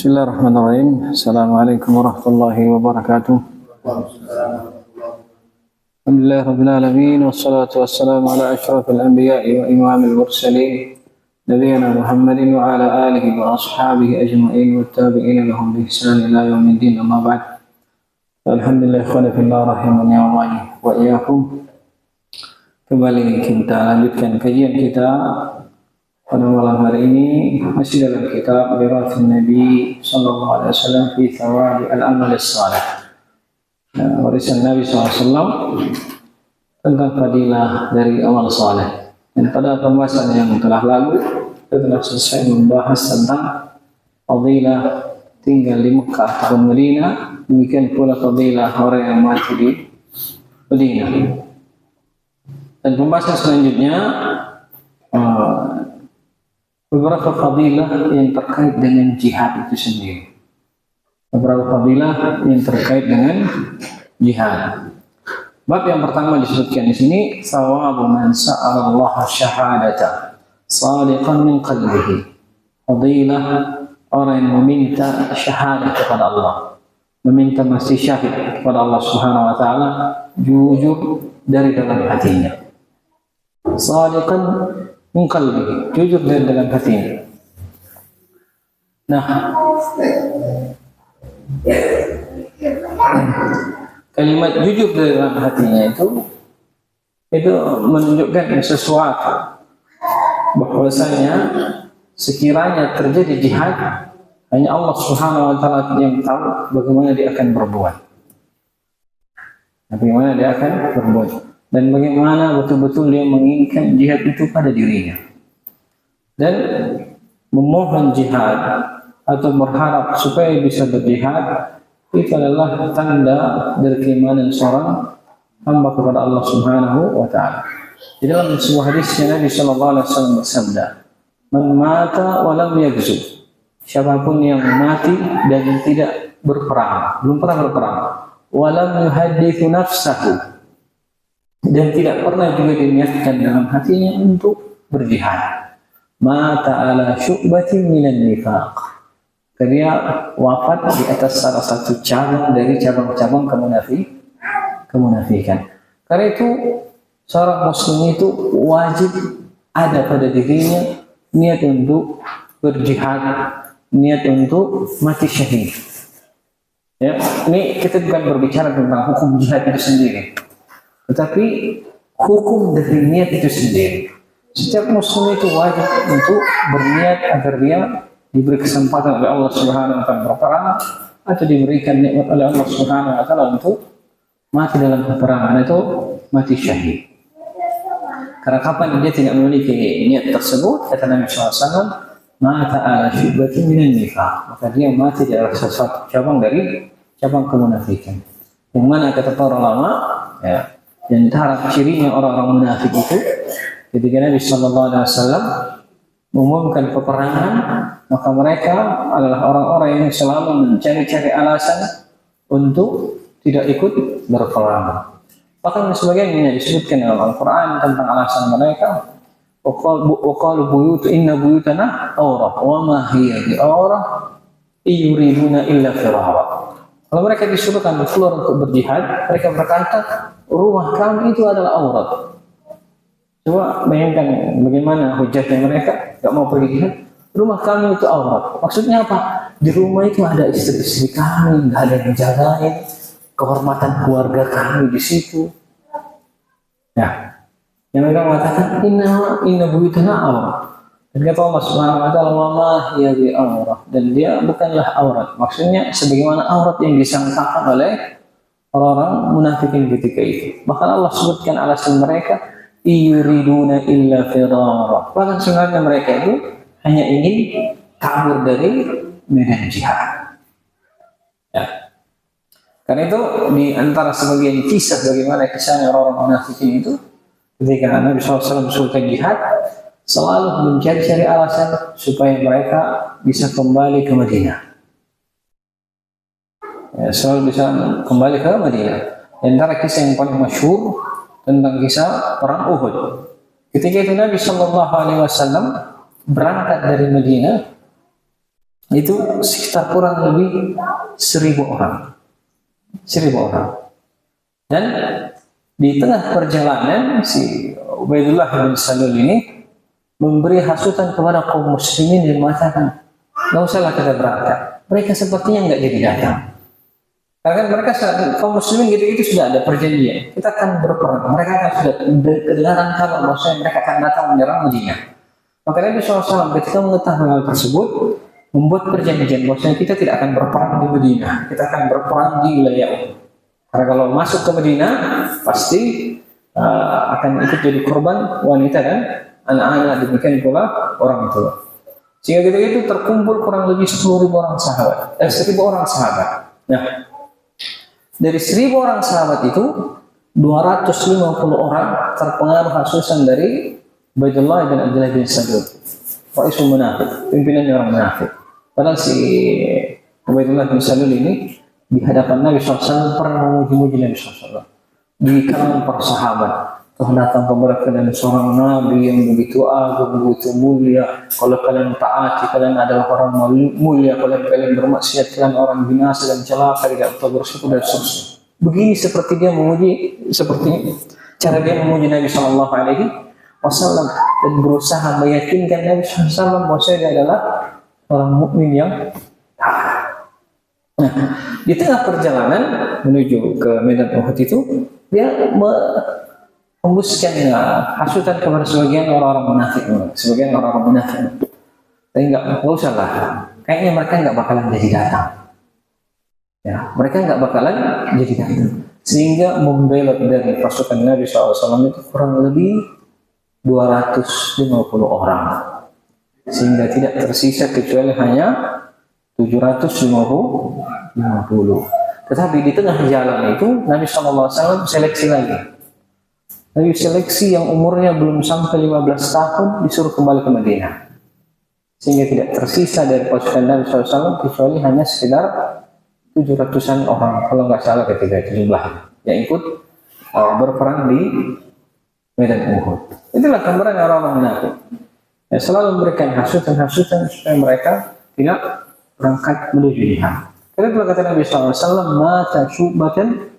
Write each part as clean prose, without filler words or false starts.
Bismillahirrahmanirrahim. Assalamualaikum warahmatullahi wabarakatuh. Alhamdulillahirabbil alamin wassalatu wassalamu ala asyrafil anbiya'i wa imamil mursalin nabiyyina Muhammadin wa ala alihi wa ashabihi ajma'in wa tabi'ina lahum bi ihsan ila yaumiddin amma ba'd. Alhamdulillah ikhwani fillah rahimani Allah wa iyyakum. Kembali kita lanjutkan kajian kita pada malam hari ini masih dalam kitab Mirathun Nabi sallallahu alaihi wasallam fi thawabi al-amal as-salih. Warisan Nabi SAW tentang fadilah dari amal saleh. Dan pada pembahasan yang telah lalu kita telah selesai membahas tentang fadilah tinggal di Mekah dan Madinah, demikian pula fadilah orang yang mati di Madinah. Dan pembahasan selanjutnya beberapa fadilah yang terkait dengan jihad itu sendiri. Beberapa fadilah yang terkait dengan jihad. Bab yang pertama disebutkan di sini, thawabu man sa'ala Allah syahadata sadiqan min qalbihi. Fadilah orang yang meminta syahadat kepada Allah, meminta mesti syahid kepada Allah Subhanahu wa taala, jujur dari dalam hatinya. Sadiqan min qalbihi, jujur dari dalam hatinya. Nah, kalimat jujur dari dalam hatinya itu menunjukkan sesuatu bahwasanya sekiranya terjadi jihad, hanya Allah Subhanahu wa taala yang tahu bagaimana dia akan berbuat. Bagaimana dia akan berbuat. Dan bagaimana betul-betul dia menginginkan jihad itu pada dirinya. Dan memohon jihad atau berharap supaya bisa berjihad itu adalah tanda dari keimanan seorang hamba kepada Allah Subhanahu wa taala. Di dalam sebuah hadisnya Nabi sallallahu alaihi wasallam bersabda, "Man mata wa lam yaghzu." Siapapun yang mati dan tidak berperang, belum pernah berperang, wa lam yuhaddithu nafsahu, dan tidak pernah juga diniatkan dalam hatinya untuk berjihad, mata ala syu'batin minan nifaq, dia wafat di atas salah satu cabang dari cabang-cabang kemunafikan. Karena itu seorang muslim itu wajib ada pada dirinya niat untuk berjihad, niat untuk mati syahid. Ya, ini kita bukan berbicara tentang hukum jihad itu sendiri, tetapi hukum dari niat itu sendiri. Setiap muslim itu wajib untuk berniat agar dia diberi kesempatan oleh Allah Subhanahu wa taala berperang, atau diberikan nikmat oleh Allah Subhanahu wa taala untuk mati dalam peperangan, itu mati syahid. Karena kapan dia tidak memiliki niat tersebut, kata Nabi SAW, mata ala syu'batin minan nifaq, maka dia mati di atas sesuatu cabang dari cabang kemunafikan. Yang mana kata para ulama, ya, dan antara cirinya orang-orang munafik itu, ketika Nabi Sallallahu Alaihi Wasallam mengumumkan peperangan, maka mereka adalah orang-orang yang selalu mencari-cari alasan untuk tidak ikut berperang. Bahkan sebagiannya disebutkan dalam Al-Quran tentang alasan mereka. Waqalu buyut inna buyutana awrah wa ma hiya bi awrah yuriduna illa firara. Kalau mereka disuruhkan keluar untuk berjihad, mereka berkata, rumah kami itu adalah aurat. Coba bayangkan bagaimana hujahnya mereka, gak mau pergi jihad. Rumah kami itu aurat. Maksudnya apa? Di rumah itu ada istri-istri kami, gak ada yang jagain. Kehormatan keluarga kami di situ. Ya, yang mereka mengatakan inna buyutana aurat. Dan kata Allah Subhanahu wa taala, wa ma hiya bi aurat, dan dia bukanlah aurat. Maksudnya sebagaimana aurat yang disangkakan oleh orang-orang munafikin ketika itu. Bahkan Allah sebutkan alasan mereka, yuriduna illa firara. Bahkan sebenarnya mereka itu hanya ingin kabur dari medan jihad. Ya. Karena itu di antara sebagian kisah bagaimana kisahnya orang-orang munafikin itu, ketika Nabi SAW menyuruhkan jihad, selalu mencari-cari alasan supaya mereka bisa kembali ke Madinah. Ya, selalu bisa kembali ke Madinah. Di antara kisah yang paling masyhur tentang kisah perang Uhud. Ketika itu Nabi Shallallahu Alaihi Wasallam berangkat dari Madinah itu sekitar kurang lebih 1.000 orang. 1.000 orang. Dan di tengah perjalanan si Ubaidullah bin Salul ini memberi hasutan kepada kaum muslimin dan mengatakan, nggak usahlah kita berangkat. Mereka sepertinya nggak jadi datang. Karena mereka kaum muslimin gitu sudah ada perjanjian. Kita akan berperang. Mereka akan sudah kedengaran kabar bahwa mereka akan datang menyerang Madinah. Maka Nabi SAW ketika mengetahui hal tersebut membuat perjanjian bahwa kita tidak akan berperang di Madinah. Kita akan berperang di wilayah Uhud. Karena kalau masuk ke Madinah pasti akan ikut jadi korban wanita dan anak-anak, demikian pula orang tua. Sehingga ketika itu terkumpul kurang lebih 10.000 orang sahabat, 1.000 orang sahabat. Nah, dari 1.000 orang sahabat itu 250 orang terpengaruh hasusan dari Ubaidullah bin Abdullah bin Salul, Raisul Munafik, pimpinannya orang munafik. Padahal si Ubaidullah bin Salul ini di hadapan Nabi SAW pernah memuji-muji Nabi SAW di kalangan para sahabat. Telah datang kepada kalian seorang Nabi yang begitu agung, begitu mulia. Kalau kalian taati, kalian adalah orang mulia. Kalau kalian bermaksiat, kalian orang binasa dan celaka, tidak tahu bersyukur dan seterusnya. Begini seperti dia memuji, seperti cara dia memuji Nabi SAW dan berusaha meyakinkan Nabi SAW bahwa dia adalah orang mukmin yang taat. Nah, di tengah perjalanan menuju ke Medan Uhud itu dia hembuskan hasutan kepada sebagian orang-orang munafik, tapi nggak usah lah, kayaknya mereka nggak bakalan jadi datang, ya mereka nggak bakalan jadi datang, sehingga membelot dari pasukan Nabi SAW itu kurang lebih 250 orang, sehingga tidak tersisa kecuali hanya 750. Tetapi di tengah jalan itu Nabi SAW seleksi lagi. Nabi seleksi yang umurnya belum sampai 15 tahun disuruh kembali ke Madinah, sehingga tidak tersisa dari pasukan Nabi SAW kecuali hanya sekitar 700-an orang, kalau nggak salah ketika itu jumlahnya, yang ikut berperang di Medan Uhud. Itulah gambaran orang-orang munafik. Ya, selalu memberikan hasutan supaya mereka tidak berangkat menuju jihad. Karena kata Nabi SAW, mata syubatan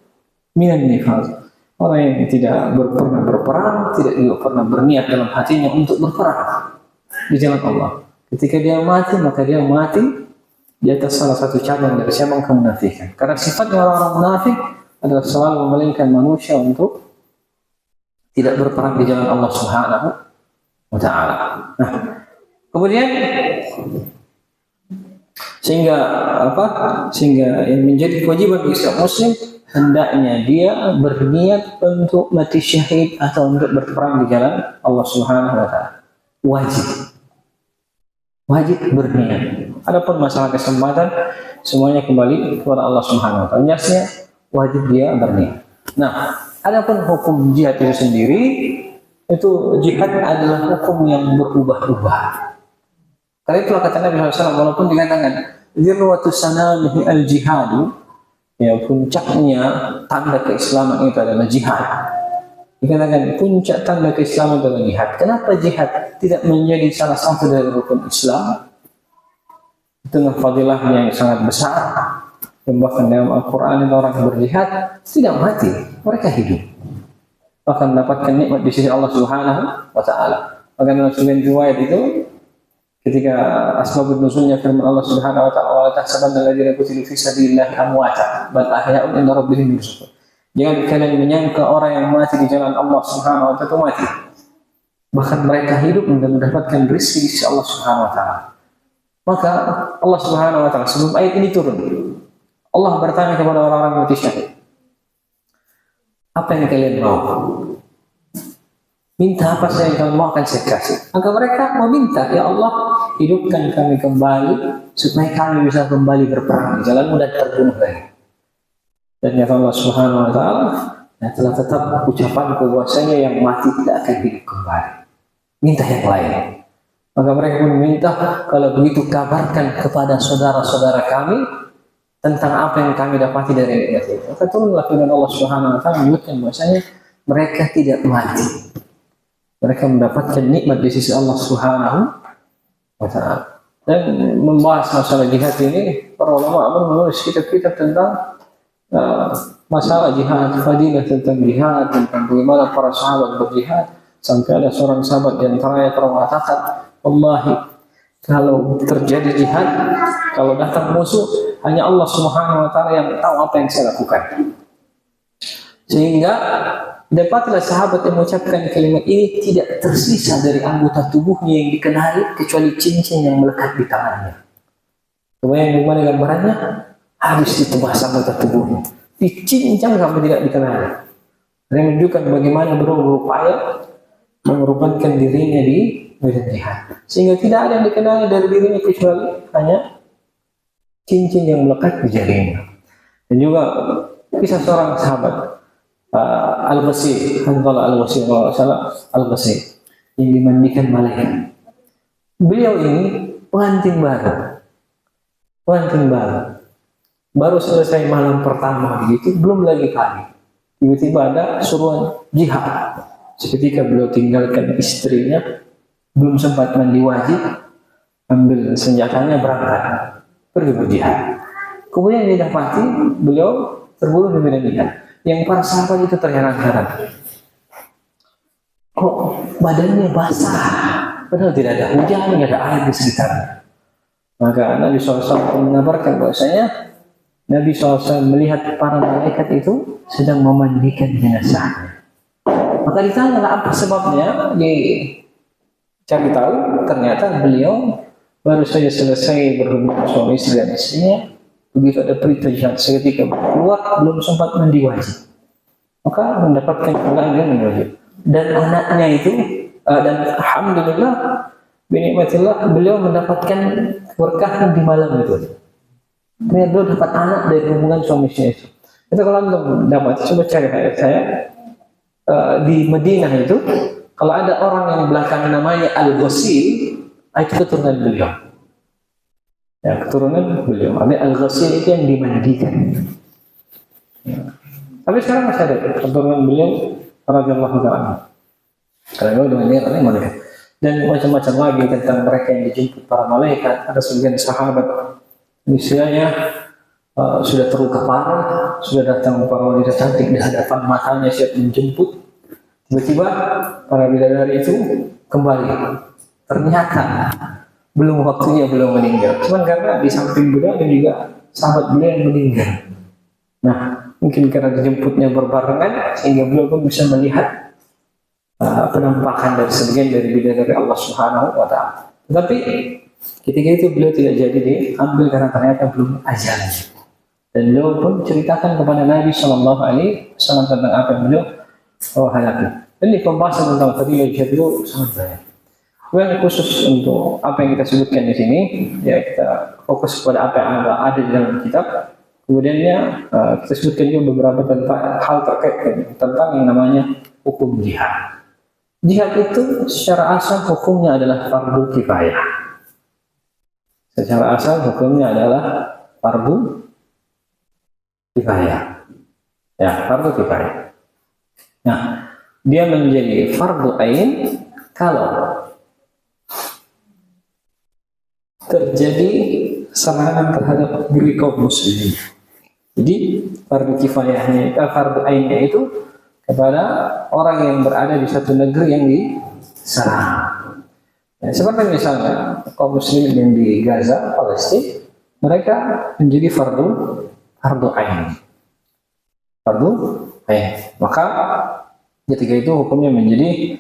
minan nifaq. Orang yang tidak pernah berperang, tidak juga pernah berniat dalam hatinya untuk berperang di jalan Allah. Ketika dia mati, maka dia mati di atas salah satu cabang dari cabang kemunafikan. Karena sifatnya orang-orang munafik adalah selalu memalingkan manusia untuk tidak berperang di jalan Allah Subhanahu wa Ta'ala. Nah, kemudian sehingga yang menjadi kewajiban Islam Muslim, hendaknya dia berniat untuk mati syahid atau untuk berperang di jalan Allah Subhanahu wa Ta'ala. Wajib berniat. Adapun masalah kesempatan, semuanya kembali kepada Allah Subhanahu wa Ta'ala. Jelasnya wajib dia berniat. Nah, adapun hukum jihad itu sendiri, itu jihad adalah hukum yang berubah-ubah. Karena itulah kata Nabi SAW, walaupun dikatakan zirwatus sanamihi al-jihadu, ya puncaknya tanda keislaman itu adalah jihad. Dikatakan puncak tanda keislaman adalah jihad. Kenapa jihad tidak menjadi salah satu dari rukun Islam? Dengan fadilahnya yang sangat besar. Dan bahkan dalam Al-Quran orang berjihad tidak mati, mereka hidup. Bahkan mendapatkan nikmat di sisi Allah Subhanahu wa Ta'ala. Bahkan dalam sebagian riwayat itu, ketika asbabun nuzulnya firman Allah Subhanahu wa Ta'ala, wa la tahsabanna alladziina qutilu fi sabilillahi amwata bal ahya'un 'inda rabbihim yurzaqun. Jangan kalian menyangka orang yang mati di jalan Allah Subhanahu wa Ta'ala itu mati. Bahkan mereka hidup dan mendapatkan rezeki di sisi Allah Subhanahu wa Ta'ala. Maka Allah Subhanahu wa Ta'ala sebelum ayat ini turun, Allah bertanya kepada orang-orang mati syahid, apa yang kalian mau? Minta apa saja yang kalian mau akan saya kasih. Maka mereka meminta, ya Allah, hidupkan kami kembali supaya kami bisa kembali berperang di jalanmu dan terbunuh lagi. Dan ya Allah Subhanahu wa Ta'ala, dan telah tetap ucapanku bahwasanya yang mati tidak akan hidup kembali. Minta yang lain. Maka mereka pun meminta, kalau begitu kabarkan kepada saudara-saudara kami tentang apa yang kami dapati dari nikmat itu. Maka turunlah firman Allah Subhanahu wa Ta'ala menyebutkan bahwasanya mereka tidak mati. Mereka mendapatkan nikmat di sisi Allah Subhanahu wa Ta'ala. Dan membahas masalah jihad ini, para ulama menulis kitab-kitab tentang masalah jihad, fadilah tentang jihad, tentang bagaimana para sahabat berjihad. Sampai ada seorang sahabat di antaranya pernah mengatakan, wallahi, kalau terjadi jihad, kalau datang musuh, hanya Allah Subhanahu wa taala yang tahu apa yang saya lakukan. Sehingga dapatlah sahabat yang mengucapkan kalimat ini tidak tersisa dari anggota tubuhnya yang dikenali kecuali cincin yang melekat di tangannya. Kemudian bagaimana gambarannya? Habis ditebas anggota tubuhnya, dicincang sampai tidak dikenali. Ini menunjukkan bagaimana beliau berupaya mengorbankan dirinya di medan jihad, sehingga tidak ada yang dikenali dari dirinya kecuali hanya cincin yang melekat di jarinya. Dan juga kisah seorang sahabat Al-Basir, Hanzalah Al-Basir, kalau salah Al-Basir, yang dimandikan malaikat. Beliau ini pengantin baru selesai malam pertama begitu, belum lagi kali. Tiba-tiba ada suruhan jihad. Seketika beliau tinggalkan istrinya, belum sempat mandi wajib, ambil senjatanya berangkat pergi berjihad. Kemudian didapati beliau terbunuh di medan jihad. Yang para sahabat itu terheran-heran, kok badannya basah, padahal tidak ada hujan, tidak ada air di sekitarnya. Maka Nabi SAW mengabarkan bahwasanya Nabi SAW melihat para malaikat itu sedang memandikan jenazahnya. Maka ditanya apa sebabnya, dicari tahu, ternyata beliau baru saja selesai berhubungan suami istri dan istrinya. Begitu ada perintah jihad, seketika keluar belum sempat mandi wajib, maka mendapatkan pelanggan mandi wajib. Dan anaknya itu, dan alhamdulillah, binikmatillah, beliau mendapatkan berkah di malam itu. Beliau dapat anak dari hubungan suami istri itu. Itu kalau anda dapat, coba cari saya di Madinah itu, kalau ada orang yang belakang namanya Al-Ghasil, itu keturunan beliau. Ya, keturunan beliau. Al-Ghasil itu yang dimandikan. Ya. Tapi sekarang masih ada keturunan beliau radhiyallahu ta'ala. Kalau dengan dia oleh malaikat. Dan macam-macam lagi tentang mereka yang dijemput para malaikat. Ada sebagian sahabat misalnya sudah terluka parah, sudah datang para wanita cantik di hadapan matanya siap menjemput. Tiba-tiba para bidadari itu kembali. Ternyata belum waktunya, belum meninggal. Cuman karena di samping beliau dan juga sahabat beliau yang meninggal. Nah, mungkin karena dijemputnya berbarengan sehingga beliau pun bisa melihat penampakan dari sebagian dari bidadari Allah Subhanahu wa taala. Tetapi ketika itu beliau tidak jadi diambil karena ternyata belum ajalnya. Dan beliau pun ceritakan kepada Nabi Shallallahu Alaihi Wasallam tentang apa yang beliau hadapi. Dan di pembahasan tentang fadilah jihad itu sangat banyak. Kemudian khusus untuk apa yang kita sebutkan di sini, ya kita fokus pada apa yang ada di dalam kitab. Kemudiannya kita sebutkan juga beberapa tentang hal terkait tentang yang namanya hukum jihad. Jihad itu secara asal hukumnya adalah fardu kifayah. Secara asal hukumnya adalah fardu kifayah. Ya, fardu kifayah. Nah, dia menjadi fardu ain kalau terjadi serangan terhadap diri kaum muslimin. Jadi fardu kifayahnya, fardu ainnya itu kepada orang yang berada di satu negeri yang diserang. Ya, seperti misalnya kaum muslimin yang di Gaza, Palestina, mereka menjadi fardu ain. Fardu ain. Maka ketika itu hukumnya menjadi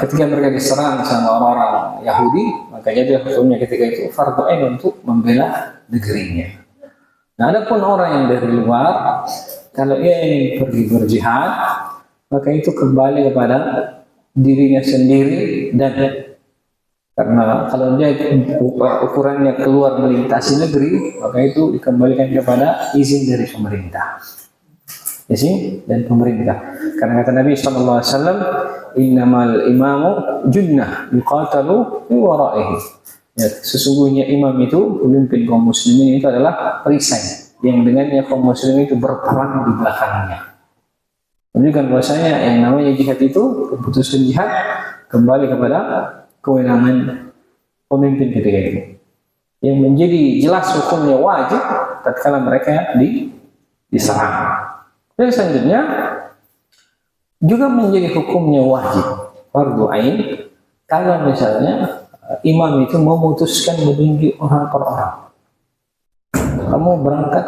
ketika mereka diserang sama orang-orang Yahudi, maka jadi hukumnya ketika itu fardu ain untuk membela negerinya. Nah, adapun orang yang dari luar, kalau ia ingin pergi berjihad, maka itu kembali kepada dirinya sendiri. Dan karena kalau dia ukurannya keluar melintasi negeri, maka itu dikembalikan kepada izin dari pemerintah. Izin dan pemerintah. Karena kata Nabi SAW, innamal imamu junnah yuqatalu min waraihi. Ya, sesungguhnya imam itu, pemimpin kaum muslimin itu adalah perisai yang dengannya kaum muslimin itu berperang di belakangnya. Menunjukkan bahwasanya yang namanya jihad itu, keputusan jihad kembali kepada kewenangan pemimpin ketika itu. yang menjadi jelas hukumnya wajib tatkala mereka diserang. Dan selanjutnya juga menjadi hukumnya wajib fardu ain kalau misalnya imam itu memutuskan menunjuk orang per orang. Kamu berangkat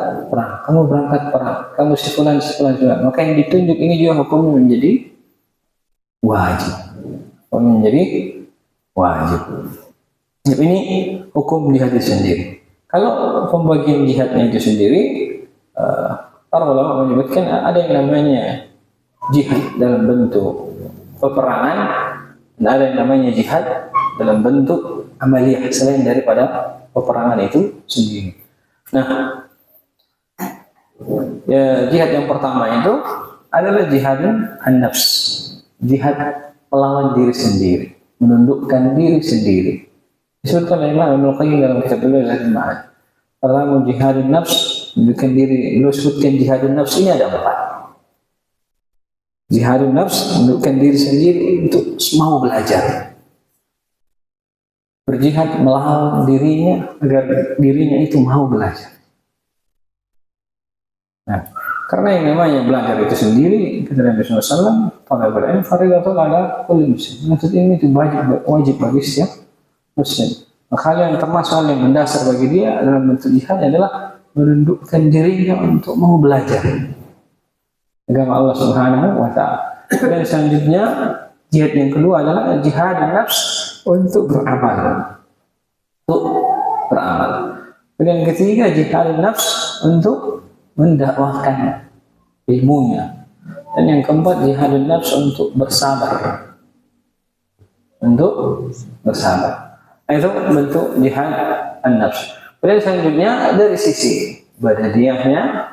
perang, kamu sefulan, maka yang ditunjuk ini juga hukumnya menjadi wajib. Ini hukum jihad itu sendiri. Kalau pembagian jihadnya itu sendiri, para ulama menyebutkan ada yang namanya jihad dalam bentuk peperangan, dan ada yang namanya jihad dalam bentuk amaliyah selain daripada peperangan itu sendiri. Nah, ya, jihad yang pertama itu adalah jihad an-nafs, jihad melawan diri sendiri, menundukkan diri sendiri. Disebutkan oleh Imam Ibnu Qayyim dalam kitab beliau Zadul Ma'ad. Pertama jihadun nafs, menundukkan diri. Beliau sebutkan jihadun nafs ini ada 4. Jihadun nafs, menundukkan diri sendiri untuk mau belajar. Berjihad melawan dirinya agar dirinya itu mau belajar. Nah, karena yang namanya belajar itu sendiri, kata Nabi SAW, talabul ilm fardhatun ala kulli muslim. Maksud ini itu wajib bagi setiap muslim. Maka yang termasuk hal yang mendasar bagi dia dalam bentuk jihad adalah menundukkan dirinya untuk mau belajar agama Allah Subhanahu wa Ta'ala. Dan selanjutnya jihad yang kedua adalah jihad nafs untuk beramal. Dan yang ketiga jihad nafs untuk mendakwahkan ilmunya. Dan yang keempat jihad nafs untuk bersabar. Itu bentuk jihad an-nafs. Kemudian selanjutnya dari sisi badaniahnya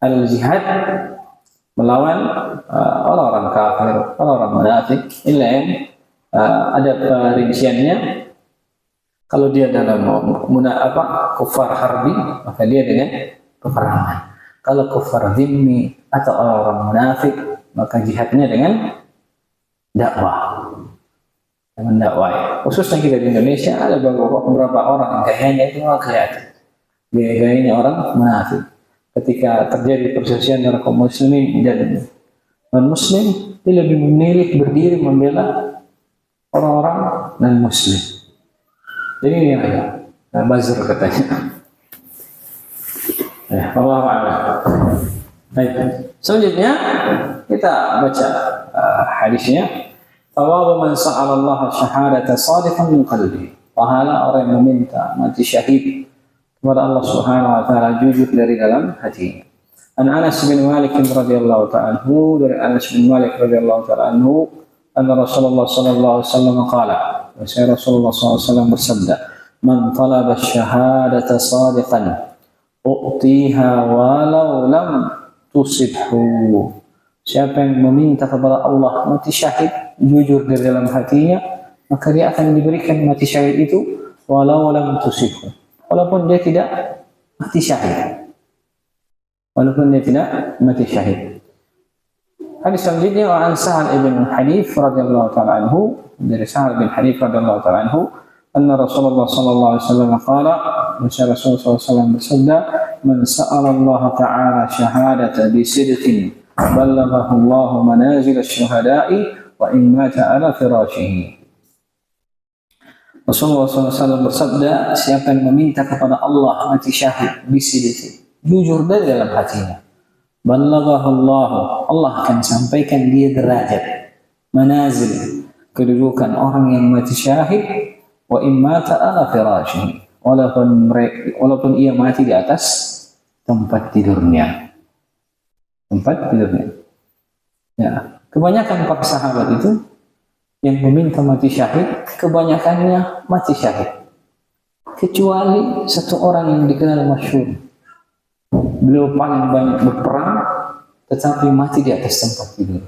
adalah jihad melawan orang-orang kafir, orang-orang munafik. Inilah yang ada perinciannya. Kalau dia dalam kufar harbi, maka dia dengan peperangan. Kalau kufar zimmi atau orang munafik, maka jihadnya dengan dakwah. Mendakwai. Khususnya kita di Indonesia ada beberapa orang gayanya itu kelihatan. Gayanya orang munafik. Ketika terjadi perselisihan antara kaum muslimin dan non-muslim, dia lebih memilih berdiri membela orang-orang non-muslim. Jadi ini ada buzzer katanya. Allah a'lam. Baik. Selanjutnya kita baca hadisnya. Thawabu man sa'ala Allah syahadata sadiqan min qalbi. Pahala orang yang meminta mati syahid kepada Allah Subhanahu wa taala jujur dari dalam hatinya. An Anas bin Malik radhiyallahu ta'ala anhu, dari Anas bin Malik radhiyallahu ta'ala anhu, anna Rasulullah sallallahu alaihi wasallam qala, Rasulullah sallallahu alaihi wasallam bersabda, man talaba syahadata sadiqan u'tiha walau lam tusibhu. Siapa yang meminta kepada Allah mati syahid jujur dari dalam hatinya, maka dia akan diberikan mati syahid itu walau lam tusibhu, walaupun dia tidak mati syahid. Hadis selanjutnya an Sa'ad bin Hanif radhiyallahu ta'ala anhu, dari Sa'ad bin Hanif radhiyallahu ta'ala anhu, anna Rasulullah sallallahu alaihi wasallam qala, Rasulullah sallallahu alaihi wasallam bersabda, man sa'ala Allah ta'ala syahadata bi sidqin ballaghahu Allah manazil asy-syuhada'i wa in mata ala firashihi. Rasulullah SAW bersabda, siapa yang meminta kepada Allah mati syahid bisidqin, jujur dari dalam hatinya, ballaghahu Allah akan sampaikan dia derajat manazil, kedudukan orang yang mati syahid, wa in mata ala firashihi, walaupun ia mati di atas tempat tidurnya. Ya, kebanyakan para sahabat itu yang meminta mati syahid, kebanyakannya mati syahid. Kecuali satu orang yang dikenal masyhur. Beliau paling banyak berperang, tetapi mati di atas tempat tidur.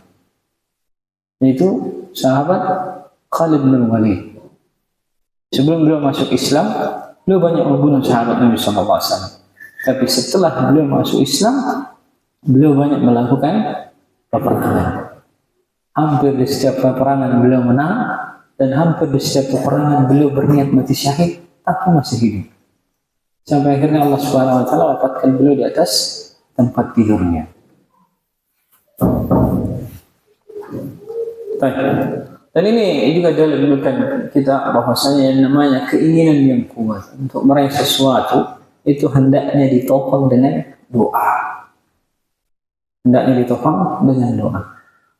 Yaitu sahabat Khalid bin Walid. Sebelum beliau masuk Islam, beliau banyak membunuh sahabat Nabi SAW. Tapi setelah beliau masuk Islam, beliau banyak melakukan peperangan. Hampir di setiap peperangan beliau menang, dan hampir di setiap peperangan beliau berniat mati syahid, tapi masih hidup. sampai akhirnya Allah Subhanahu wa taala wafatkan beliau di atas tempat tidurnya. Dan ini juga dalil menunjukkan kita bahwasanya yang namanya keinginan yang kuat untuk meraih sesuatu itu hendaknya ditopang dengan doa. Hendaknya ditopang dengan doa.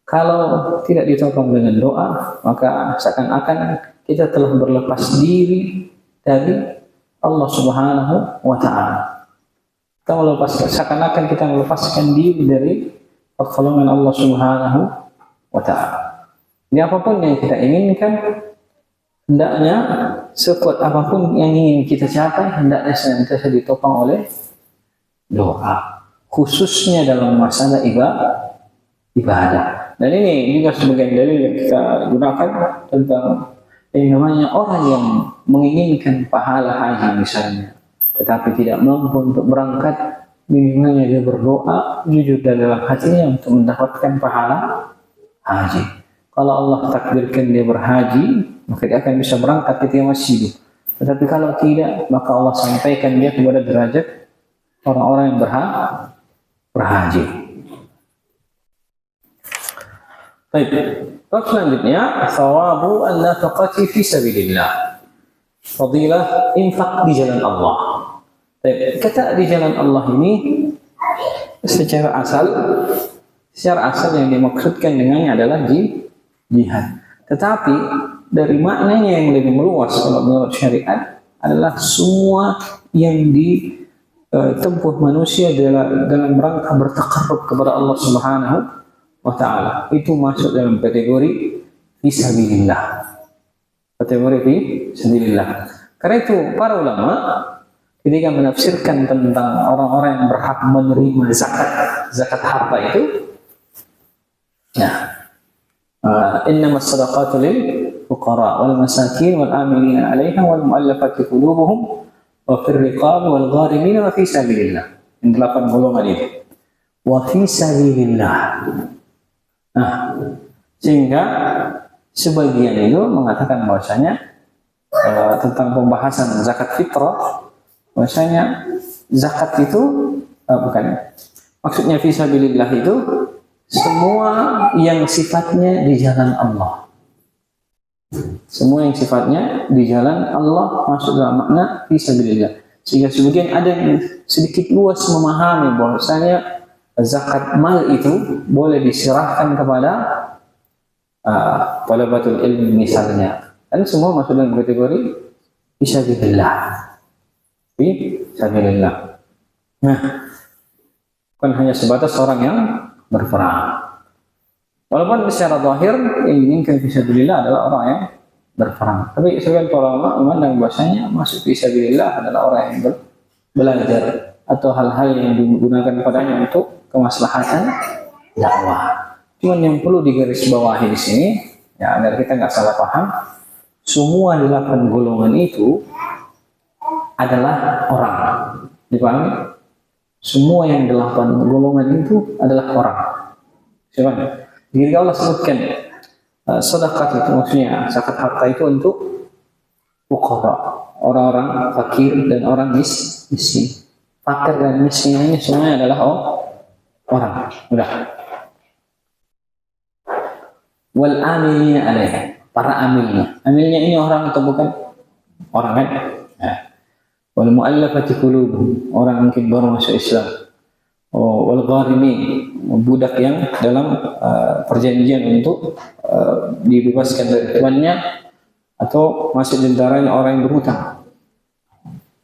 Kalau tidak ditopang dengan doa, maka seakan-akan kita telah berlepas diri dari Allah Subhanahu wa taala. Seakan-akan kita melepaskan diri dari pertolongan Allah Subhanahu wa taala. Ini apapun yang kita inginkan, hendaknya sekuat apapun yang ingin kita capai, hendaknya senantiasa ditopang oleh doa, khususnya dalam masalah ibadah. Dan ini juga sebagian dalil yang kita gunakan tentang yang namanya orang yang menginginkan pahala haji misalnya, tetapi tidak mampu untuk berangkat, minimalnya dia berdoa jujur dalam hatinya untuk mendapatkan pahala haji. Kalau Allah takdirkan dia berhaji, maka dia akan bisa berangkat ketika masih hidup. Tetapi kalau tidak, maka Allah sampaikan dia kepada derajat orang-orang yang berhaji. Baik. Bab selanjutnya, thawabu an-nafaqati fi sabilillah. Fadilah infak di jalan Allah. Baik. Kata di jalan Allah ini secara asal yang dimaksudkan dengannya adalah jihad. Tetapi dari maknanya yang lebih meluas kalau menurut syariat adalah semua yang ditempuh manusia dalam rangka bertakarrub kepada Allah Subhanahu wa taala. Itu masuk dalam kategori fisabilillah. Kategori fisabilillah. Karena itu para ulama ketika menafsirkan tentang orang-orang yang berhak menerima zakat harta itu, إنما الصدقات للفقراء والمساكين والآمنين عليها والمؤلفة قلوبهم وفي الرقاب والغارمين وفي سبيل الله. Ini 8 golongan itu. وفي سبيل الله. Sehingga sebagian itu mengatakan bahwasanya tentang pembahasan zakat fitrah, bahwasanya zakat itu maksudnya fi sabilillah itu semua yang sifatnya di jalan Allah. Semua yang sifatnya di jalan Allah masuk dalam makna fisabilillah. Sehingga sebagian ada yang sedikit luas memahami bahwasanya zakat mal itu boleh diserahkan kepada talabatul ilmi misalnya. Dan semua masuk dalam kategori fisabilillah. Fisabilillah. Nah, bukan hanya sebatas orang yang berperang. Walaupun secara zahir yang diinginkan fisabilillah adalah orang yang berperang. Tapi sebagian para ulama memandang bahasanya masuk fisabilillah adalah orang yang belajar atau hal-hal yang digunakan padanya untuk kemaslahatan dakwah. Cuman yang perlu digarisbawahi di sini, ya agar kita nggak salah paham, semua 8 golongan itu adalah orang. Dipahami? Semua yang 8 golongan itu adalah orang. Siapa? Jika Allah sebutkan sedekah itu maksudnya zakat harta itu untuk fuqara, orang-orang fakir dan orang miskin. Fakir dan miskin ini semuanya adalah orang. Udah. Wal amilina alaiha, para amilnya. Amilnya ini orang atau bukan? Orang kan? Wal mu'allafati qulubuhum, orang mungkin baru masuk Islam. Wal gharimin, budak yang dalam perjanjian untuk dibebaskan dari tuannya atau masuk di antaranya orang yang berhutang.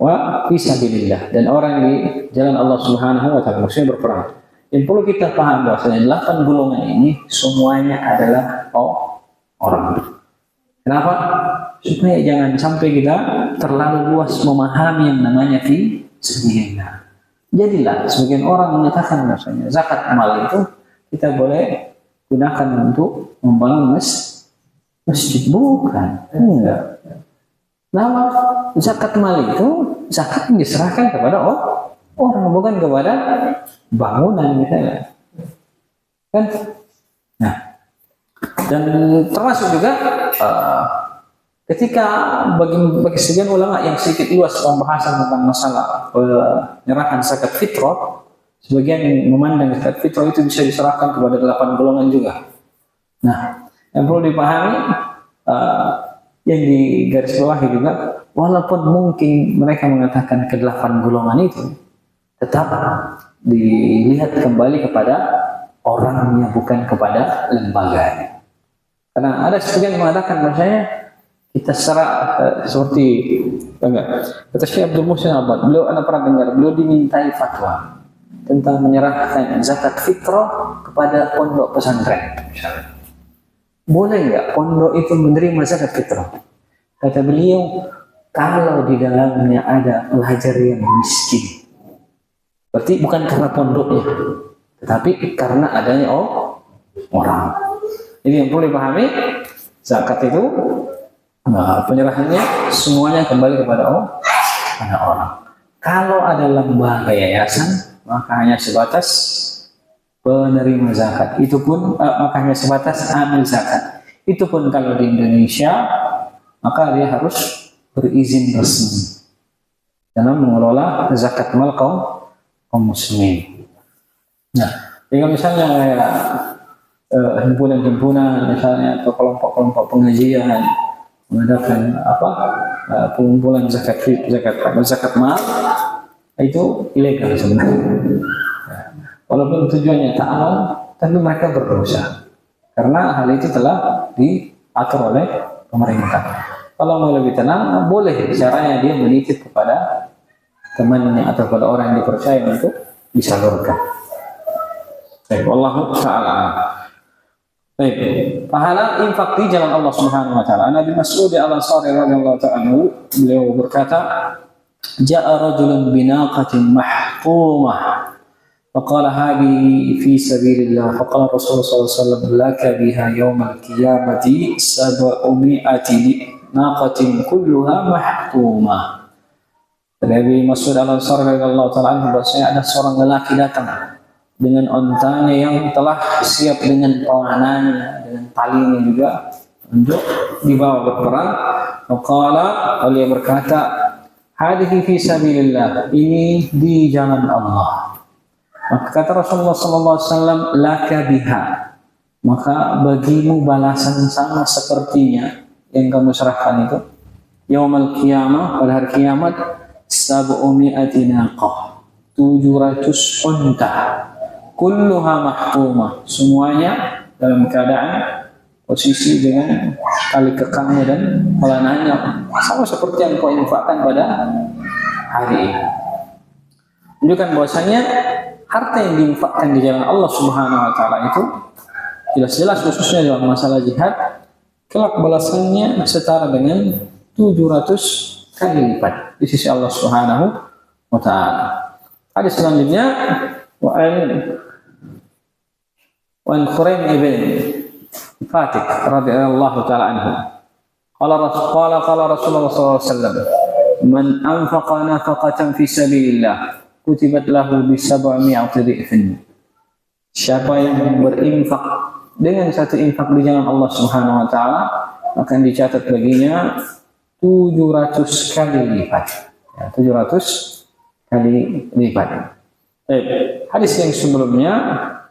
Wa fisabilillah, dan orang di jalan Allah Subhanahu wa taala, maksudnya berperang. Yang perlu kita paham bahwasanya 8 golongan ini semuanya adalah orang. Kenapa? Supaya jangan sampai kita terlalu luas memahami yang namanya fisabilillah. Jadilah sebagian orang mengatakan bahwasanya zakat mal itu kita boleh gunakan untuk membangun masjid. Bukan. Enggak. Nama zakat mal itu zakat yang diserahkan kepada orang, bukan kepada bangunan misalnya. Kan? Nah, dan termasuk juga Ketika bagi sebagian ulama yang sedikit luas pembahasan tentang masalah penyerahan zakat fitrah, sebagian memandang zakat fitrah itu bisa diserahkan kepada 8 golongan juga. Nah, yang perlu dipahami yang digarisbawahi juga, walaupun mungkin mereka mengatakan ke-8 golongan itu, tetap dilihat kembali kepada orangnya, bukan kepada lembaganya. Karena ada sebagian mengatakan bahwasanya kita seperti kata Syekh Abdul Muhsin Abbad, beliau anda pernah dengar, beliau dimintai fatwa tentang menyerahkan zakat fitrah kepada pondok pesantren misalnya. Boleh nggak pondok itu menerima zakat fitrah? Kata beliau, kalau di dalamnya ada pelajar yang miskin, berarti bukan karena pondoknya, tetapi karena adanya orang. Ini yang perlu dipahami, zakat itu penyerahannya semuanya kembali kepada orang. Kalau ada lembaga yayasan, maka hanya sebatas penerima zakat. Itu pun maka hanya sebatas amil zakat. Itu pun kalau di Indonesia, maka dia harus berizin resmi dalam mengelola zakat mal kaum muslimin. Nah, jika misalnya himpunan-himpunan misalnya atau kelompok-kelompok pengajian mengadakan pengumpulan zakat mal, itu ilegal sebenarnya. Walaupun tujuannya ta'awun, tapi mereka berdosa karena hal itu telah diatur oleh pemerintah. Kalau mau lebih tenang, boleh caranya dia menitip kepada temannya atau kepada orang yang dipercaya untuk disalurkan. Baik, wallahu ta'ala. Baik, pahala infak di jalan Allah Subhanahu wa taala. Nabi Mas'ud Al-Ansari radhiyallahu ta'ala beliau berkata, "Ja'a rajulun binaqatin mahtumah, faqala hadhihi fi sabilillah." Faqala Rasulullah sallallahu alaihi wasallam, "Laka biha yaumal qiyamati 700 naqatin kulluha mahtumah." Nabi Mas'ud Al-Ansari radhiyallahu ta'ala bahwasanya ada seorang lelaki datang dengan ontanya yang telah siap dengan panahnya, dengan talinya juga untuk dibawa berperang. Maqala, beliau berkata, "Hadhihi fi sabilillah." Ini di jalan Allah. Maka kata Rasulullah sallallahu alaihi wasallam, "Laka biha." Maka bagimu balasan sama sepertinya yang kamu serahkan itu. Yaumal qiyamah, pada hari kiamat, 700 naqah, 700 unta. Kulluha mahtumah, semuanya dalam keadaan posisi dengan tali kekangnya dan pelananya sama seperti yang kau infakkan pada hari ini. Menunjukkan bahwasanya harta yang diinfakkan di jalan Allah Subhanahu wa taala itu jelas-jelas, khususnya dalam masalah jihad, kelak balasannya setara dengan 700 kali lipat di sisi Allah Subhanahu wa taala. Hadis selanjutnya, وعن خريم ibn Fatih radhiyallahu ta'ala anhu qala Rasulullah sallallahu alaihi wasallam, "Man anfaqa nafaqatan fi sabilillah kutibat lahu bi 700 dhifin." Siapa yang berinfak dengan satu infak di jalan Allah Subhanahu wa taala, akan dicatat baginya 700 kali lipat. Ya, 700 kali lipat. Hadis yang sebelumnya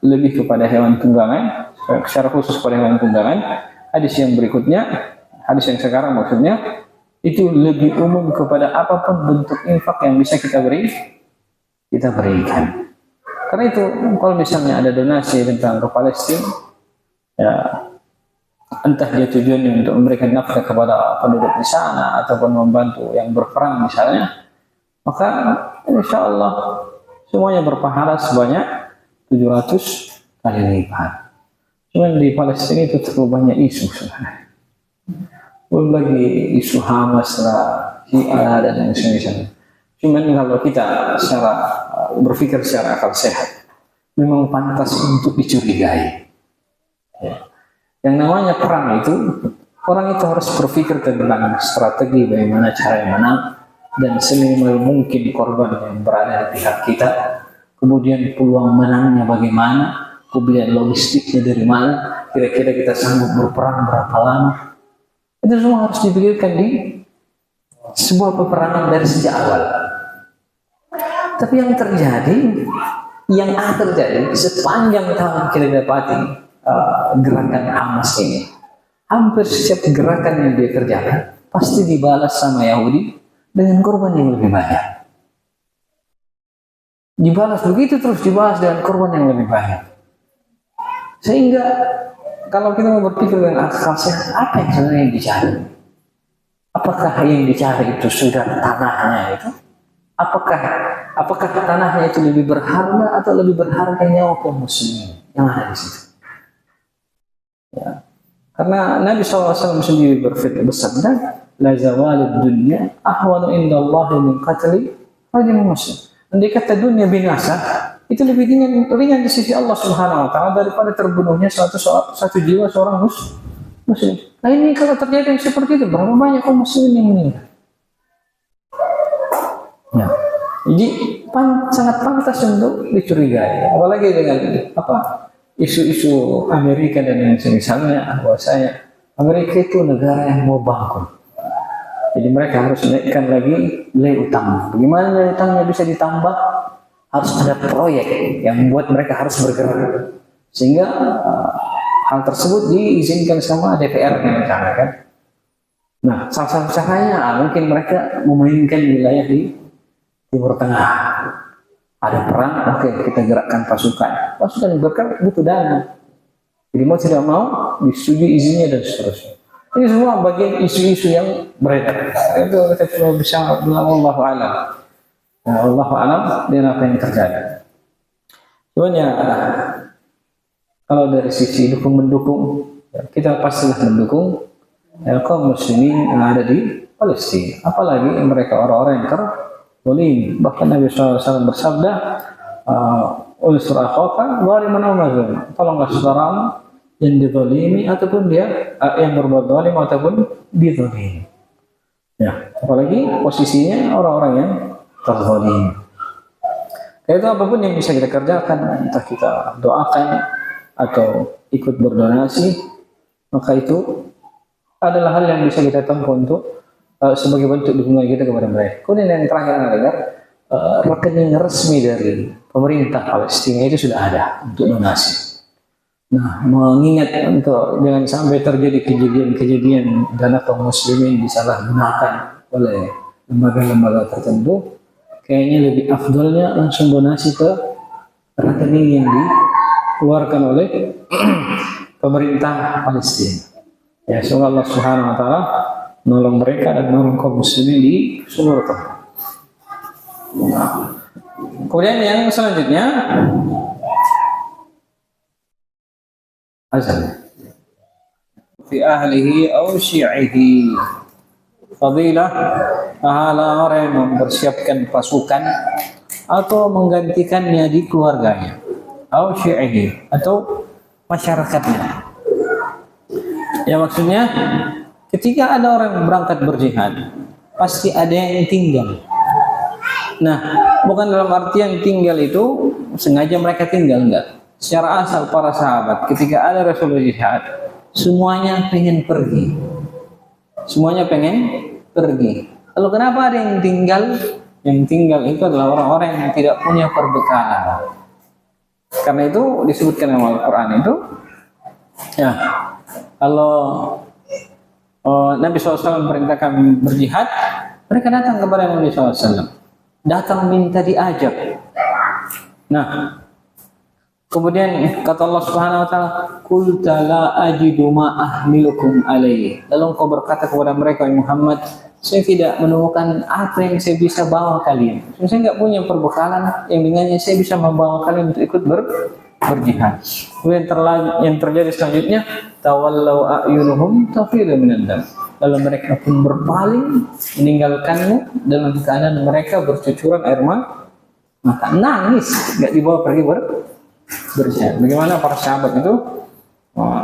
lebih kepada hewan tunggangan, secara khusus pada hewan tunggangan. Hadis yang berikutnya, hadis yang sekarang maksudnya, itu lebih umum kepada apapun bentuk infak yang bisa kita berikan. Karena itu, kalau misalnya ada donasi tentang ke Palestina, ya entah dia tujuannya untuk memberikan nafkah kepada penduduk di sana ataupun membantu yang berperang misalnya, maka insya Allah semuanya berpahala sebanyak 700 kali lipat. Cuman di Palestina itu terlalu banyak isu sebenarnya. Belum lagi isu Hamas lah, Syiah dan yang sebagainya. Cuman kalau kita berpikir secara akal sehat, memang pantas untuk dicurigai. Ya. Yang namanya perang itu, orang itu harus berpikir tentang strategi bagaimana cara yang menang dan seminimal mungkin korban yang berada di pihak kita. Kemudian peluang menangnya bagaimana, kemudian logistiknya dari mana, kira-kira kita sanggup berperang berapa lama. Itu semua harus dipikirkan di sebuah peperangan dari sejak awal. Tapi yang terjadi sepanjang tahun kita dapati gerakan Hamas ini, hampir setiap gerakan yang dia kerjakan pasti dibalas sama Yahudi dengan korban yang lebih banyak. Dibalas begitu terus, dibalas dengan korban yang lebih banyak. Sehingga kalau kita mau berpikir dengan akal sehat, apa yang sebenarnya dicari? Apakah yang dicari itu sudah tanahnya itu? Apakah tanahnya itu lebih berharga atau lebih berharga nyawa kaum muslimin yang ada di situ? Ya. Karena Nabi SAW sendiri bersabda, la zawalid dunya ahwanu indallahi min qatli rajul muslim. Andai kata dunia binasa, itu lebih ringan di sisi Allah Subhanahu wa taala daripada terbunuhnya satu jiwa seorang muslim. Nah ini kalau terjadi seperti itu, berapa banyak kaum muslimin yang meninggal? Ya. Jadi sangat pantas untuk dicurigai, apalagi dengan isu-isu Amerika dan yang semisalnya, bahwasanya Amerika itu negara yang mau bangkrut. Jadi mereka harus naikkan lagi nilai utang. Bagaimana nilai utangnya bisa ditambah? Harus ada proyek yang membuat mereka harus bergerak. Sehingga hal tersebut diizinkan sama DPR misalnya kan. Nah, salah satu caranya mungkin mereka memainkan wilayah di Timur Tengah. Ada perang, oke, kita gerakkan pasukan. Pasukan yang bergerak butuh dana. Jadi mau tidak mau disetujui izinnya dan seterusnya. Ini semua bagian isu-isu yang beredar. Itu kita coba bisa bilang Allahu a'lam. Nah, Allahu a'lam dengan apa yang terjadi. Cuman ya kalau dari sisi dukung-mendukung, kita pastilah mendukung kaum muslimin yang ada di Palestina. Apalagi mereka orang-orang yang boleh. Bahkan Nabi SAW bersabda, unsur akhaka zaliman aw mazlum. Tolonglah saudaramu yang dizalimi ataupun dia yang berbuat zalim ataupun dizalimi. Ya, apalagi posisinya orang-orang yang terzalimi. Itu apapun yang bisa kita kerjakan, entah kita doakan atau ikut berdonasi, maka itu adalah hal yang bisa kita tempuh untuk sebagai bentuk dukungan kita kepada mereka. Kemudian yang terakhir adalah rekening resmi dari pemerintah Palestina itu sudah ada untuk donasi. Nah, mengingat untuk jangan sampai terjadi kejadian-kejadian dana kaum muslimin disalahgunakan oleh lembaga-lembaga tertentu, kayaknya lebih afdolnya langsung donasi ke rekening yang dikeluarkan oleh pemerintah Palestina. Ya, semoga Allah Subhanahu wa taala nolong mereka dan nolong kaum muslimin di seluruh tempat. Nah, kemudian yang selanjutnya azan fi ahlihi aw syi'ihi, fadilah pahala orang yang mempersiapkan pasukan atau menggantikannya di keluarganya, aw syi'ihi atau masyarakatnya. Ya, maksudnya ketika ada orang berangkat berjihad, pasti ada yang tinggal. Nah, bukan dalam artian tinggal itu sengaja mereka tinggal, enggak. Secara asal para sahabat ketika ada Rasulullah jihad, semuanya pengen pergi. Semuanya pengen pergi. Lalu kenapa ada yang tinggal? Yang tinggal itu adalah orang-orang yang tidak punya perbekalan. Karena itu disebutkan dalam Al-Quran itu, ya, kalau Nabi SAW perintahkan berjihad, mereka datang kepada Nabi SAW, datang minta diajak. Nah, kemudian kata Allah Subhanahu wa taala, "Qul la ajidu ma ahmilukum alaihi." Lalu engkau berkata kepada mereka, Muhammad, saya tidak menemukan apa yang saya bisa bawa kalian. Saya nggak punya perbekalan yang dengannya saya bisa membawa kalian untuk ikut berjihad. Kemudian yang terjadi selanjutnya, tawallau a'yunuhum tafidu minad dam. Lalu mereka pun berpaling meninggalkanmu dalam keadaan mereka bercucuran air mata, nangis, nggak dibawa pergi berjihad. Bagaimana para sahabat itu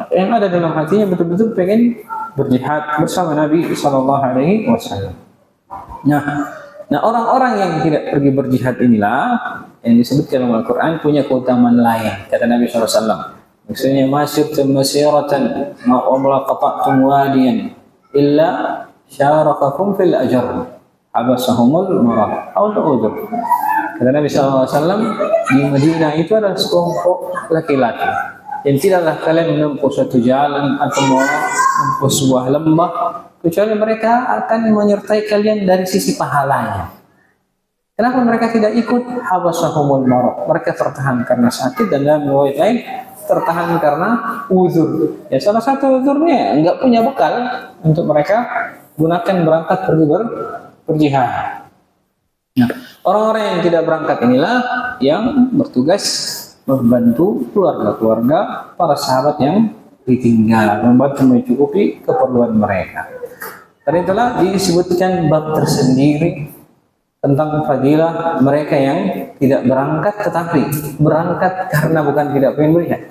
yang ada dalam hatinya betul-betul pengen berjihad bersama Nabi Sallallahu Alaihi Wasallam. Nah, orang-orang yang tidak pergi berjihad inilah yang disebut dalam Al-Quran punya keutamaan lain. Kata Nabi Sallallahu Alaihi Wasallam, maksudnya masyirtum masyiratan ma'amla qata'tum wadiyan illa syarakakum fil ajr habasahumul marad aw al-udhr. Kata Nabi SAW, di Madinah itu ada sekelompok laki-laki yang tidaklah kalian menempuh suatu jalan atau menempuh sebuah lembah kecuali mereka akan menyertai kalian dari sisi pahalanya. Kenapa mereka tidak ikut? Habasahumul marad. Mereka tertahan karena sakit, dan dalam riwayat lain tertahan karena uzur. Ya, salah satu uzurnya enggak punya bekal untuk mereka gunakan berangkat pergi berjihad. Nah, orang-orang yang tidak berangkat inilah yang bertugas membantu keluarga-keluarga para sahabat yang ditinggal, membantu mencukupi keperluan mereka. Dan itulah disebutkan bab tersendiri tentang fadilah mereka yang tidak berangkat, tetapi berangkat karena bukan tidak pengen berjihad,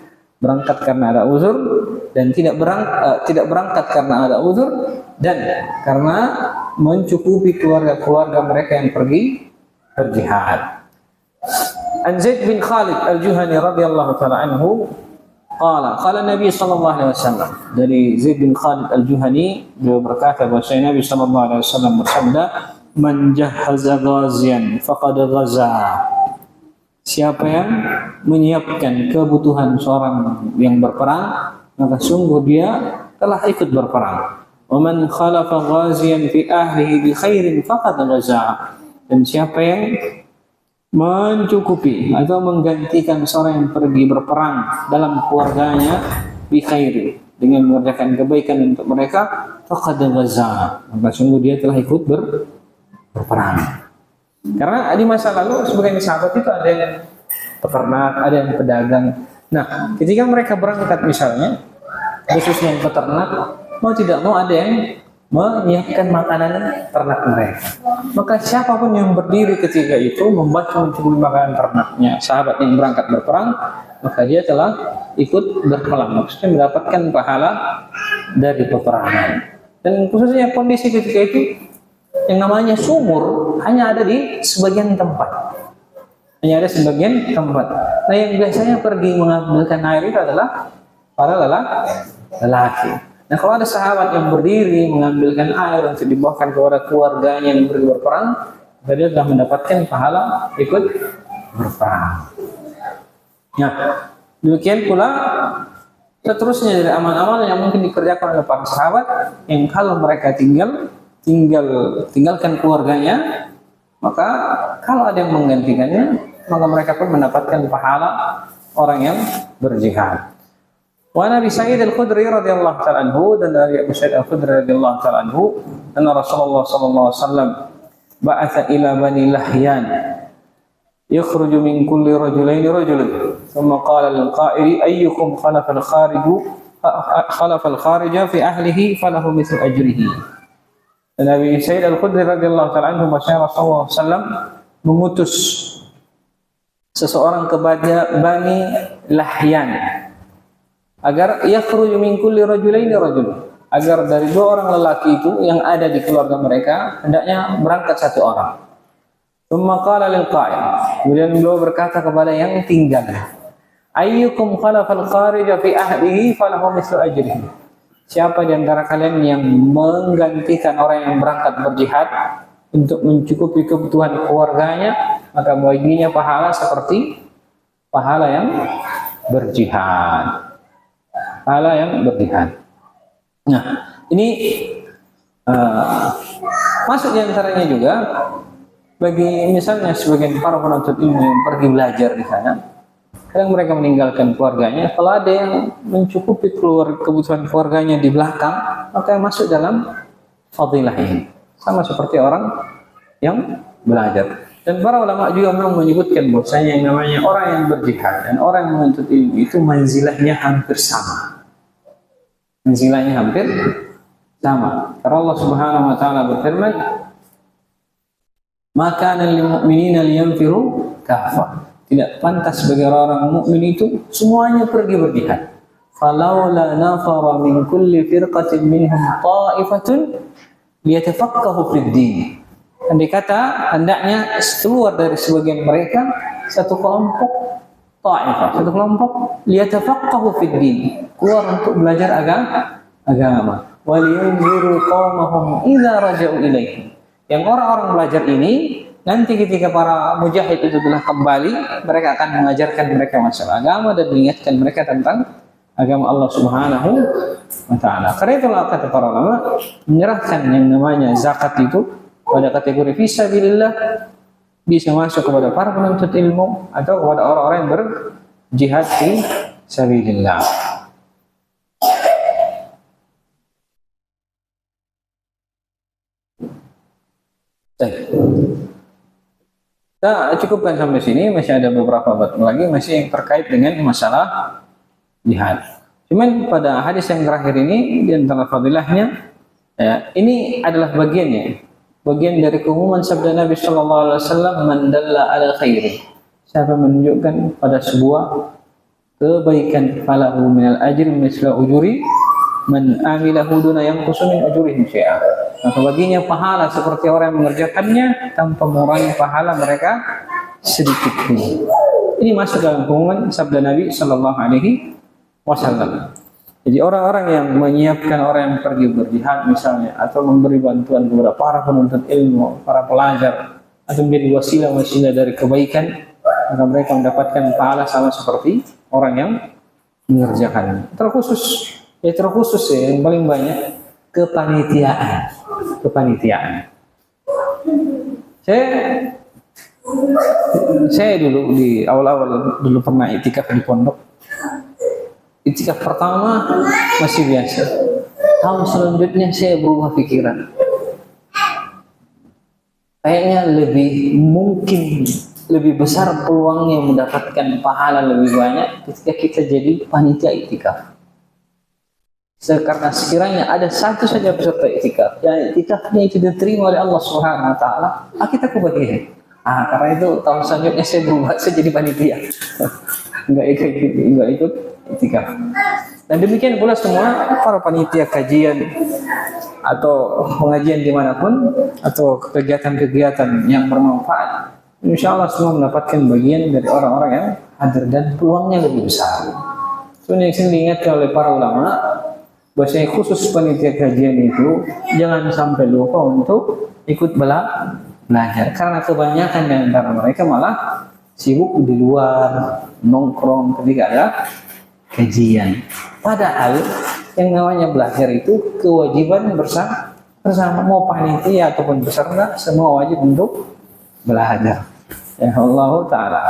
berangkat karena ada uzur, dan tidak berangkat karena ada uzur, dan karena mencukupi keluarga-keluarga mereka yang pergi berjihad. An Zaid bin Khalid al-Juhani radhiyallahu taala anhu qala Nabi sallallahu alaihi wasallam, dari Zaid bin Khalid al-Juhani, beliau berkata bahwa Nabi sallallahu alaihi wasallam bersabda, man jahaza ghazian faqad ghaza. Siapa yang menyiapkan kebutuhan seorang yang berperang, maka sungguh dia telah ikut berperang. Wa man khalafa ghazian fi ahlihi bi khairin faqad ghaza. Dan siapa yang mencukupi atau menggantikan seorang yang pergi berperang dalam keluarganya bi khairi, dengan mengerjakan kebaikan untuk mereka, faqad ghaza, maka sungguh dia telah ikut berperang. Karena di masa lalu sebagian sahabat itu ada yang peternak, ada yang pedagang. Nah, ketika mereka berangkat misalnya, khususnya yang peternak, mau tidak mau ada yang menyiapkan makanan ternak mereka. Maka siapapun yang berdiri ketika itu membantu mencukupi makanan ternaknya sahabat yang berangkat berperang, maka dia telah ikut berperang, maksudnya mendapatkan pahala dari peperangan. Dan khususnya kondisi ketika itu yang namanya sumur hanya ada di sebagian tempat, hanya ada sebagian tempat. Nah, yang biasanya pergi mengambilkan air itu adalah para lelaki. Nah, kalau ada sahabat yang berdiri mengambilkan air untuk dibawakan kepada keluarganya yang pergi berperang, maka dia telah mendapatkan pahala ikut berperang. Nah, demikian pula seterusnya dari amal-amal yang mungkin dikerjakan oleh para sahabat, yang kalau mereka tinggalkan keluarganya, maka kalau ada yang menggantikannya, maka mereka pun mendapatkan pahala orang yang berjihad. Wa Nabi Sa'id al-Khudri radhiyallahu ta'ala anhu, dan dari Abu Sa'id al-Khudri radhiyallahu ta'ala anhu, anna Rasulullah sallallahu alaihi wasallam ba'atha ila Bani Lahyan yakhruju min kulli rajulain rajulun, thumma qala lil qa'ili ayyukum khalafa al-kharija fi ahlihi falahu mithlu ajrihi. Dan Nabi Sa'id al-Khudri radhiyallahu ta'ala anhu, Rasulullah sallallahu alaihi wasallam mengutus seseorang kepada Bani Lahyan agar yakhruju min kulli rajulaini rajul, agar dari dua orang lelaki itu yang ada di keluarga mereka hendaknya berangkat satu orang. Tsumma qala lil qa'il, kemudian beliau berkata kepada yang tinggal, ayyukum khalafal kharija fi ahlihi falahu mithlu ajrihi. Siapa di antara kalian yang menggantikan orang yang berangkat berjihad untuk mencukupi kebutuhan keluarganya, maka baginya pahala seperti pahala yang berjihad. Pahala yang berjihad. Nah, ini masuk di antaranya juga bagi misalnya sebagian para penuntut ilmu yang pergi belajar di sana, kadang mereka meninggalkan keluarganya. Kalau ada yang mencukupi kebutuhan keluarganya di belakang, maka masuk dalam fadilah ini, sama seperti orang yang belajar. Dan para ulama juga memang menyebutkan bahwasanya yang namanya orang yang berjihad dan orang yang menuntut ilmu itu manzilahnya hampir sama. Manzilahnya hampir sama. Karena Allah Subhanahu wa taala berfirman, "Maka lil mu'minina liyanfiru kafah." Tidak pantas bagi orang mukmin itu semuanya pergi berjihad. Falaula nafara min kulli firqatin minhum ta'ifatun liyatafaqahu fid din. Andai kata hendaknya keluar dari sebagian mereka satu kelompok ta'ifah, satu kelompok liyatafaqahu fid din, keluar untuk belajar agama. wa liyunziru qaumahum idza raja'u ilaihim. Yang orang-orang belajar ini nanti ketika para mujahid itu telah kembali, mereka akan mengajarkan mereka masalah agama dan mengingatkan mereka tentang agama Allah Subhanahu wa taala. Karena itulah kata para ulama, menyerahkan yang namanya zakat itu pada kategori fisabilillah bisa masuk kepada para penuntut ilmu atau kepada orang-orang yang berjihad fi sabilillah. Kita cukupkan sampai sini, masih ada beberapa bab lagi masih yang terkait dengan masalah jihad. Cuman pada hadis yang terakhir ini di antara fadilahnya, ya, ini adalah bagian dari keumuman sabda Nabi Shallallahu Alaihi Wasallam, "Man dalla ala khairi." Siapa menunjukkan pada sebuah kebaikan, falahu minal ajri misla ujuri man amilahu duna yanqusu min ujurihim syai'a. Maka baginya pahala seperti orang yang mengerjakannya tanpa mengurangi pahala mereka sedikit pun. Ini masuk dalam keumuman sabda Nabi Shallallahu Alaihi Wasallam. Jadi orang-orang yang menyiapkan orang yang pergi berjihad misalnya, atau memberi bantuan kepada para penuntut ilmu, para pelajar, atau menjadi wasilah dari kebaikan, maka mereka mendapatkan pahala sama seperti orang yang mengerjakannya. Terkhusus ya yang paling banyak kepanitiaan. Saya dulu di awal-awal dulu pernah itikaf di pondok. Itikaf pertama masih biasa. Tahun selanjutnya saya berubah pikiran. Kayaknya lebih besar peluangnya mendapatkan pahala lebih banyak ketika kita jadi panitia itikaf. Karena sekiranya ada satu saja peserta itikaf, yang itikafnya itu diterima oleh Allah Subhanahu Wa Taala, kita kebagian. Karena itu tahun selanjutnya saya berubah, saya jadi panitia. Enggak ikut itikaf. Dan demikian pula semua para panitia kajian atau pengajian dimanapun atau kegiatan-kegiatan yang bermanfaat, insya Allah semua mendapatkan bagian dari orang-orang yang hadir dan peluangnya lebih besar. Yang sering diingatkan oleh para ulama, bahwasanya khusus panitia kajian itu jangan sampai lupa untuk ikut belajar, karena kebanyakan di antara mereka malah sibuk di luar, nongkrong ketika ada kajian. Padahal yang namanya belajar itu kewajiban bersama, mau panitia ataupun peserta semua wajib untuk belajar. Ya Allah Ta'ala.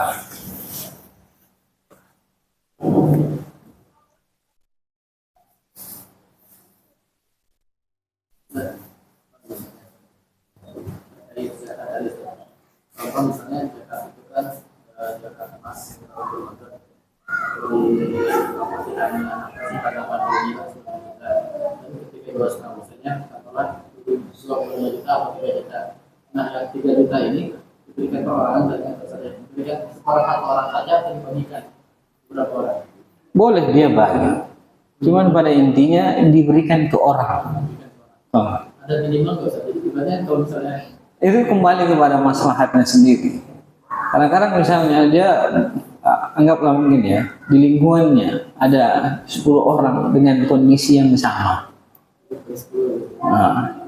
Kalau misalnya Jakarta itu kan Jakarta Mas pada pandemi dan ketika 2,5 maksudnya katakanlah suap 2 juta atau 3 juta. Nah yang 3 juta ini diberikan perorangan dan yang saja diberikan seperempat orang saja atau dibagikan berapa orang? Boleh dia bagi, cuman pada intinya diberikan ke orang. Ada minimal nggak usah, jadi sebenarnya kalau misalnya itu kembali kepada maslahatnya sendiri. Kadang-kadang misalnya dia anggaplah mungkin ya di lingkungannya ada 10 orang dengan kondisi yang sama.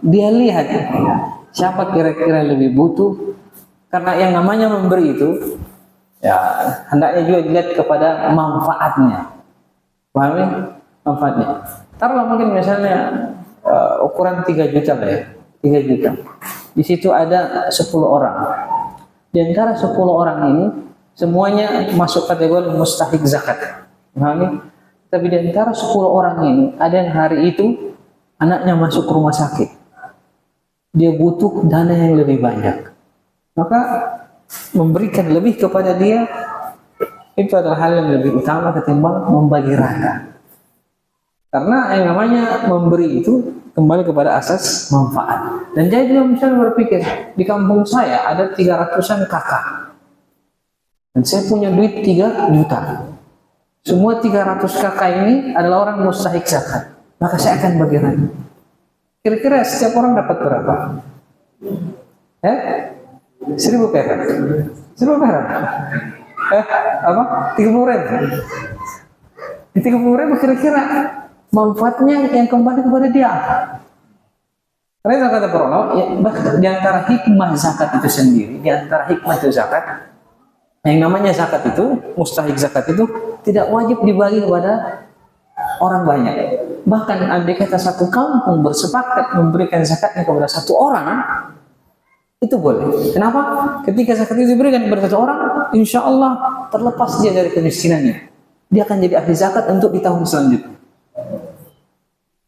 Dia lihat siapa kira-kira lebih butuh, karena yang namanya memberi itu ya hendaknya juga dilihat kepada manfaatnya. Paham ya? Manfaatnya. Taruhlah mungkin misalnya ukuran 3 juta lah ya, 3 juta. Di situ ada 10 orang. Di antara 10 orang ini semuanya masuk kategori mustahik zakat. Paham? Tapi di antara 10 orang ini ada yang hari itu anaknya masuk rumah sakit. Dia butuh dana yang lebih banyak. Maka memberikan lebih kepada dia itu adalah hal yang lebih utama ketimbang membagi rata. Karena yang namanya memberi itu kembali kepada asas manfaat. Dan saya juga misalnya berpikir, di kampung saya ada 300-an kakak. Dan saya punya duit 3 juta. Semua 300 kakak ini adalah orang mustahik zakat. Maka saya akan bagi rata. Kira-kira setiap orang dapat berapa? 1.000 perak. 1.000 perak. Apa? 30.000. Di 30.000 kira-kira manfaatnya yang kembali kepada dia. Karena kata para ulama, ya, di antara hikmah zakat itu sendiri, di antara hikmah itu zakat, yang namanya zakat itu, mustahik zakat itu tidak wajib dibagi kepada orang banyak. Bahkan andai kata satu kampung bersepakat memberikan zakatnya kepada satu orang, itu boleh. Kenapa? Ketika zakat itu diberikan kepada satu orang, insya Allah terlepas dia dari kemiskinannya. Dia akan jadi ahli zakat untuk di tahun selanjutnya.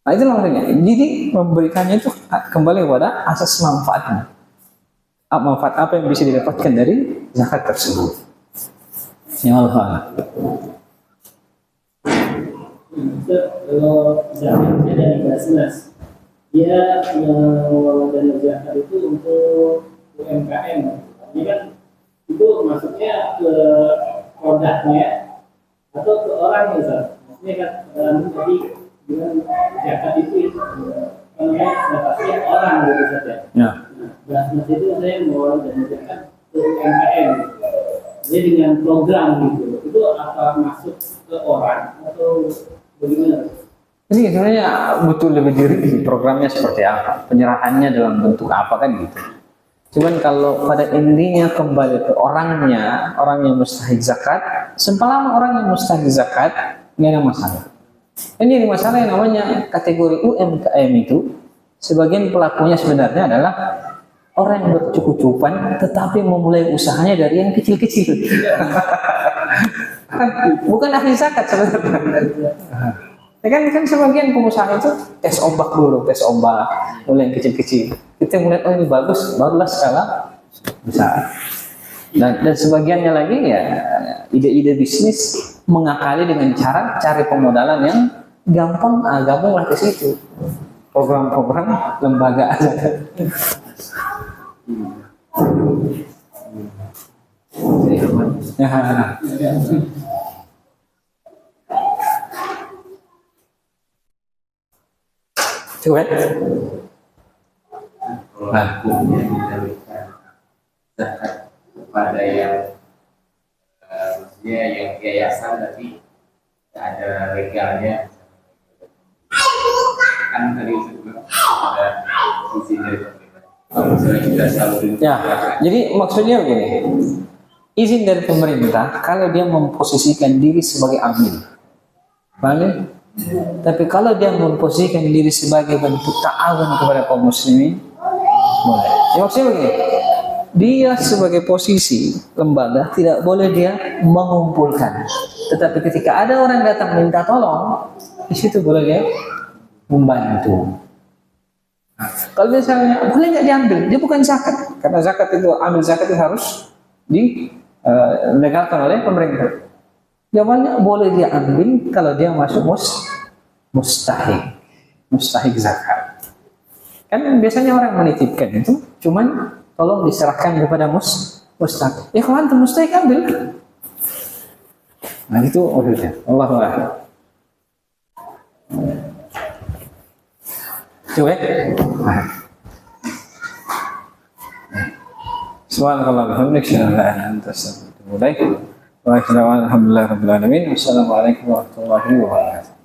Nah itu maksudnya. Jadi memberikannya itu kembali kepada asas manfaatnya. Manfaat apa yang bisa didapatkan dari zakat tersebut. Ya Allah. Kalau zakatnya dari Basnas, dia dana zakat itu untuk UMKM. Ini kan itu maksudnya ke produknya atau ke orang ya, maksudnya kan tadi dengan zakat itu zakatnya orang gitu saja. Ya. Basnas itu saya mau dana zakat ke UMKM. Jadi dengan program gitu, itu apa masuk ke orang atau bagaimana? Jadi sebenarnya butuh lebih dirinci programnya seperti apa, penyerahannya dalam bentuk apa kan gitu. Cuman kalau pada intinya kembali ke orangnya, orang yang mustahik zakat, selama orang yang mustahik zakat nggak ada masalah. Ini masalah yang namanya kategori UMKM itu, sebagian pelakunya sebenarnya adalah orang yang bercukup-cukupan tetapi memulai usahanya dari yang kecil-kecil. Bukan ahli zakat sebenarnya. Ya kan sebagian pengusaha itu tes ombak dulu, tes ombak mulai yang kecil-kecil. Kita melihat oh ini bagus, barulah skala besar. Dan sebagiannya lagi ya ide-ide bisnis mengakali dengan cara cari pemodalan yang gampang, gabunglah ke situ. Program-program lembaga zakat. Coba. Hukumnya diberikan zakat kepada yang maksudnya yang yayasan tapi tidak ada legalnya. Kan tadi sebelum ada izin dari pemerintah. Ya, jadi maksudnya begini, izin dari pemerintah kalau dia memposisikan diri sebagai amil, paham ya? Tapi kalau dia memposisikan diri sebagai bentuk ta'awun kepada kaum muslimin, boleh. Ya maksudnya begini, dia sebagai posisi lembaga tidak boleh dia mengumpulkan, tetapi ketika ada orang datang minta tolong, di situ boleh dia membantu. Kalau misalnya boleh nggak diambil, dia bukan zakat, karena zakat itu ambil zakat itu harus dilegalkan oleh pemerintah. Jawabannya boleh dia ambil kalau dia masuk mustahik zakat. Kan biasanya orang menitipkan itu, cuman tolong diserahkan kepada mustahik. Ya kalau antum mustahik ambil. Nah itu maksudnya. Allahu a'lam. Coba. Subhanallah walhamdulillah. Alhamdulillah rabbil alamin. Wassalamualaikum warahmatullahi wabarakatuh.